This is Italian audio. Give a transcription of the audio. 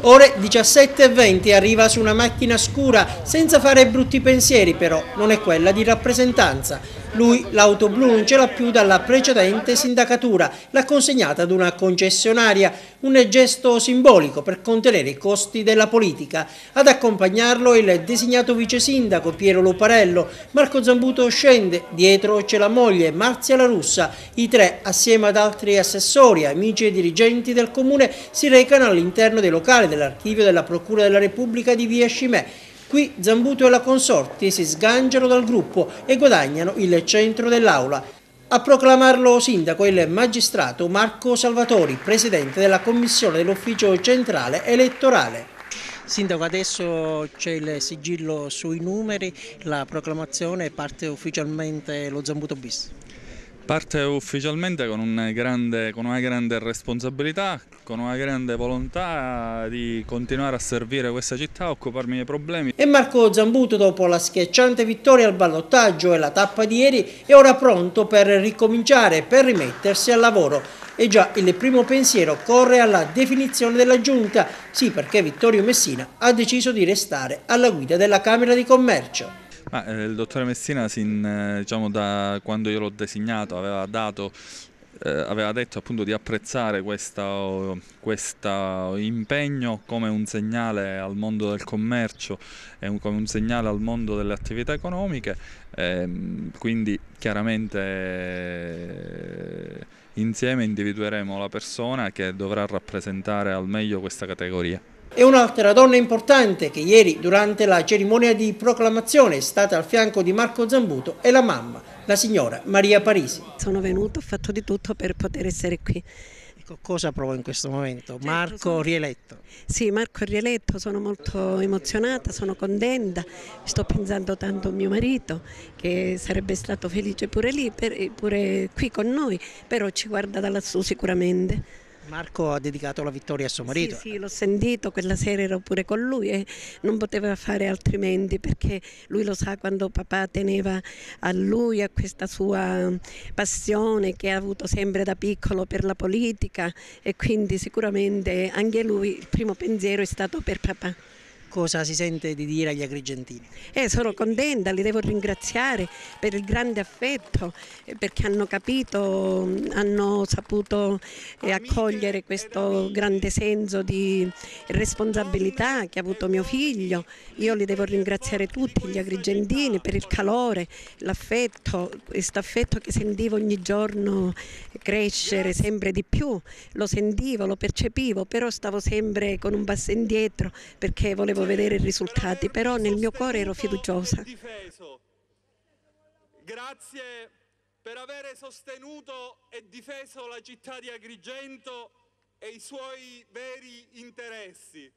Ore 17:20 arriva su una macchina scura, senza fare brutti pensieri però, non è quella di rappresentanza. Lui l'auto blu non ce l'ha più dalla precedente sindacatura, l'ha consegnata ad una concessionaria, un gesto simbolico per contenere i costi della politica. Ad accompagnarlo il designato vice sindaco Piero Luparello. Marco Zambuto scende, dietro c'è la moglie Marzia La Russa. I tre, assieme ad altri assessori, amici e dirigenti del comune, si recano all'interno dei locali dell'archivio della Procura della Repubblica di via Scimè. Qui Zambuto e la consorte si sganciano dal gruppo e guadagnano il centro dell'aula. A proclamarlo sindaco il magistrato Marco Salvatori, presidente della commissione dell'ufficio centrale elettorale. Sindaco, adesso c'è il sigillo sui numeri, la proclamazione, parte ufficialmente lo Zambuto bis. Parte ufficialmente con una grande responsabilità, con una grande volontà di continuare a servire questa città, occuparmi dei problemi. E Marco Zambuto, dopo la schiacciante vittoria al ballottaggio e la tappa di ieri, è ora pronto per ricominciare, per rimettersi al lavoro. E già il primo pensiero corre alla definizione della giunta, sì, perché Vittorio Messina ha deciso di restare alla guida della Camera di Commercio. Il dottore Messina, diciamo, da quando io l'ho designato, aveva detto appunto di apprezzare questo impegno come un segnale al mondo del commercio e come un segnale al mondo delle attività economiche, quindi chiaramente insieme individueremo la persona che dovrà rappresentare al meglio questa categoria. E un'altra donna importante che ieri durante la cerimonia di proclamazione è stata al fianco di Marco Zambuto è la mamma, la signora Maria Parisi. Sono venuto, ho fatto di tutto per poter essere qui. Ecco, cosa prova in questo momento? Marco rieletto. Sì, Marco è rieletto, sono molto emozionata, sono contenta, sto pensando tanto a mio marito che sarebbe stato felice pure lì, pure qui con noi, però ci guarda da lassù sicuramente. Marco ha dedicato la vittoria a suo marito. Sì, l'ho sentito, quella sera ero pure con lui e non poteva fare altrimenti perché lui lo sa quando papà teneva a lui, a questa sua passione che ha avuto sempre da piccolo per la politica e quindi sicuramente anche lui il primo pensiero è stato per papà. Cosa si sente di dire agli agrigentini? Sono contenta, li devo ringraziare per il grande affetto, perché hanno capito, hanno saputo accogliere questo grande senso di responsabilità che ha avuto mio figlio. Io li devo ringraziare tutti, gli agrigentini, per il calore, l'affetto, questo affetto che sentivo ogni giorno crescere sempre di più. Lo sentivo, lo percepivo, però stavo sempre con un passo indietro perché volevo vedere i risultati, però nel mio cuore ero fiduciosa. Grazie per aver sostenuto e difeso la città di Agrigento e i suoi veri interessi.